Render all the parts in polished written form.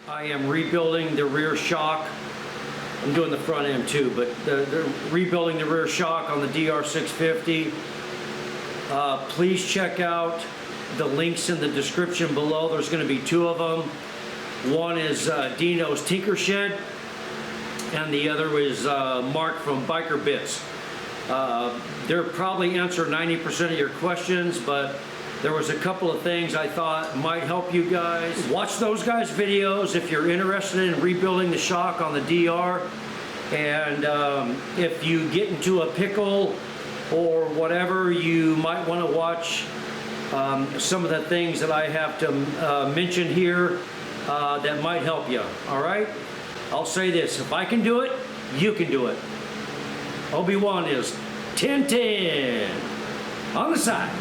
I am rebuilding the rear shock. I'm doing the front end too, but they're rebuilding the rear shock on the DR650. Please check out the links in the description below. There's going to be two of them. One is DINO'S Tinker Shed, and the other is Mark from Biker Bits. They'll probably answer 90% of your questions, but there was a couple of things I thought might help you guys. Watch those guys' videos if you're interested in rebuilding the shock on the DR. And if you get into a pickle or whatever, you might want to watch some of the things that I have to mention here that might help you. All right? I'll say this, if I can do it, you can do it. OBI-WAN is 10-10 on the side.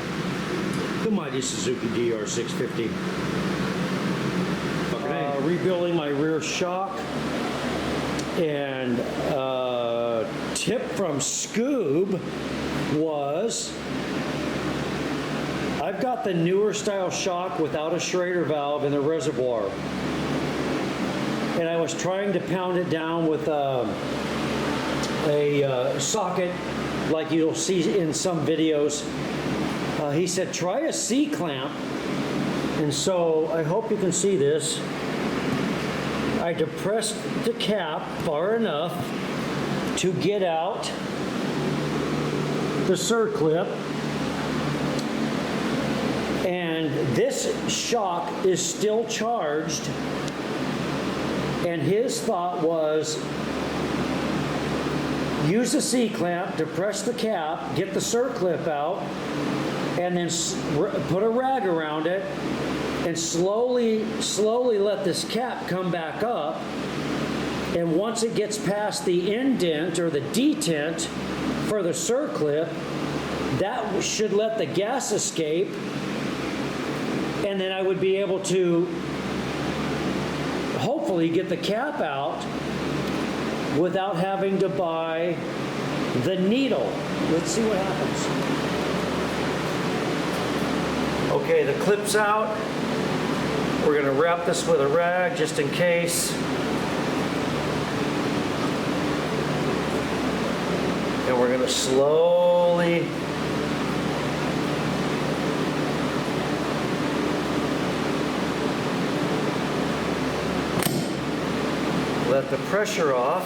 The mighty Suzuki DR650. Rebuilding my rear shock. And tip from Scoob was, I've got the newer style shock without a Schrader valve in the reservoir. And I was trying to pound it down with a socket like you'll see in some videos. He said, try a C-clamp. And so I hope you can see this. I depressed the cap far enough to get out the circlip. And this shock is still charged. And his thought was, use the C-clamp, depress the cap, get the circlip out, and then put a rag around it, and slowly let this cap come back up. And once it gets past the indent or the detent for the circlip, that should let the gas escape, and then I would be able to hopefully get the cap out without having to buy the needle. Let's see what happens. Okay, the clip's out. We're going to wrap this with a rag just in case. And we're going to slowly let the pressure off.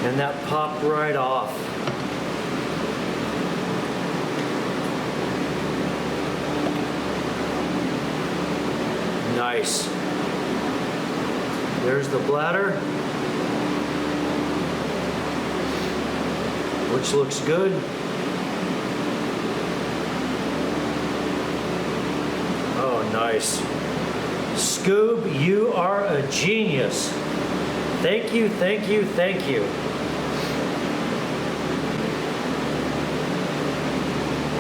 And that popped right off. Nice. There's the bladder, which looks good. Oh, nice. Scoob, you are a genius. Thank you, thank you, thank you.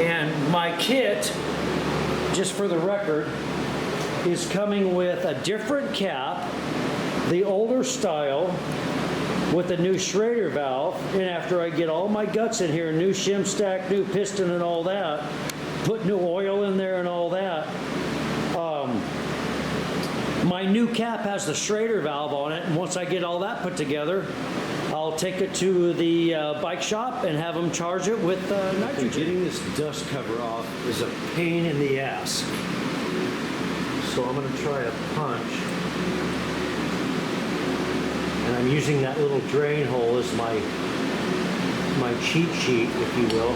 And my kit, just for the record, is coming with a different cap, the older style, with a new Schrader valve. And after I get all my guts in here, new shim stack, new piston and all that, put new oil in there and all that, my new cap has the Schrader valve on it. And once I get all that put together, I'll take it to the bike shop and have them charge it with nitrogen. Getting this dust cover off is a pain in the ass. So I'm going to try a punch. And I'm using that little drain hole as my cheat sheet, if you will.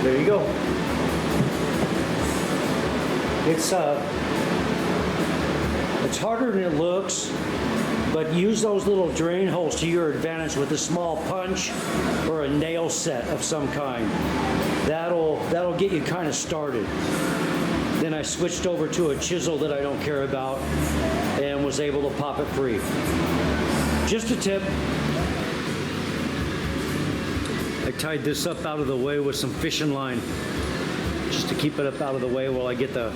There you go. It's harder than it looks, but use those little drain holes to your advantage with a small punch or a nail set of some kind. That'll get you kind of started. Then I switched over to a chisel that I don't care about and was able to pop it free. Just a tip. I tied this up out of the way with some fishing line, just to keep it up out of the way while I get the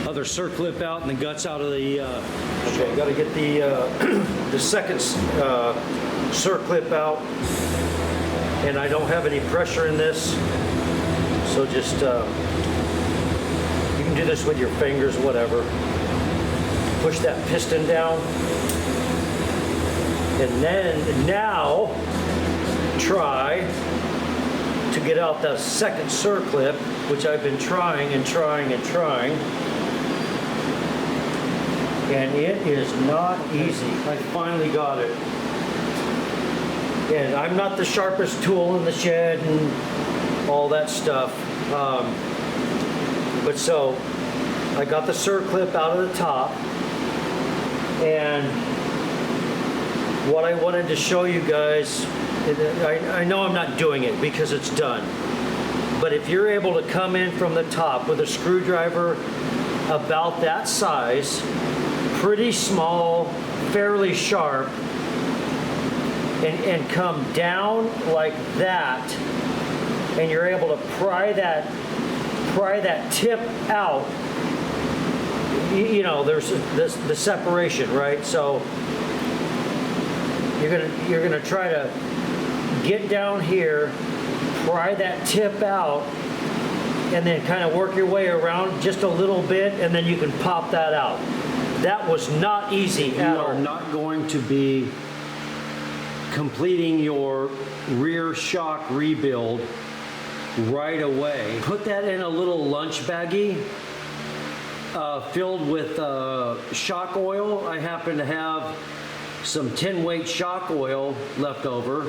other circlip out and the guts out of the. Okay, got to get the second circlip out, and I don't have any pressure in this, so just you can do this with your fingers, whatever. Push that piston down, and then now try to get out the second circlip, which I've been trying and trying and trying, and it is not easy. I finally got it, and I'm not the sharpest tool in the shed and all that stuff, but so I got the circlip out of the top, and what I wanted to show you guys, I know I'm not doing it because it's done, but if you're able to come in from the top with a screwdriver about that size, pretty small, fairly sharp, and come down like that, and you're able to pry that tip out, you know, there's the separation, right? So you're gonna try to get down here, pry that tip out, and then kind of work your way around just a little bit, and then you can pop that out. That was not easy at all. You are not going to be completing your rear shock rebuild right away. Put that in a little lunch baggie filled with shock oil. I happen to have some 10-weight shock oil left over.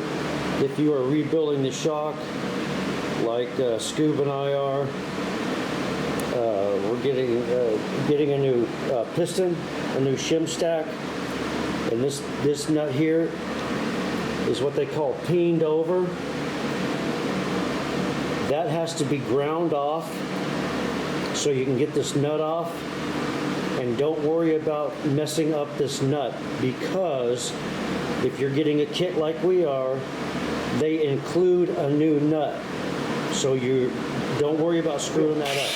If you are rebuilding the shock like Scoob and I are, we're getting a new piston, a new shim stack, and this nut here is what they call peened over. That has to be ground off so you can get this nut off. And don't worry about messing up this nut, because if you're getting a kit like we are, they include a new nut. So you don't worry about screwing that up.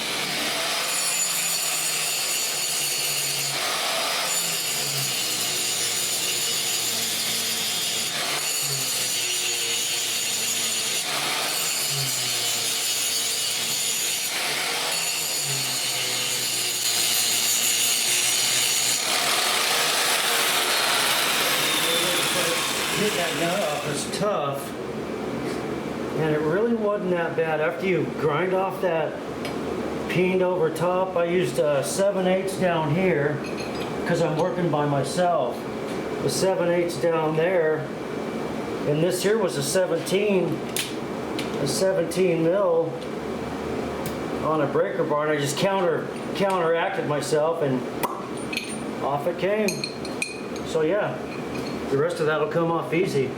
Get that nut off is tough, and it really wasn't that bad. After you grind off that peened over top, I used 7/8 down here because I'm working by myself. The 7/8 down there, and this here was a 17 mil on a breaker bar, and I just counteracted myself, and off it came. So yeah. The rest of that will come off easy.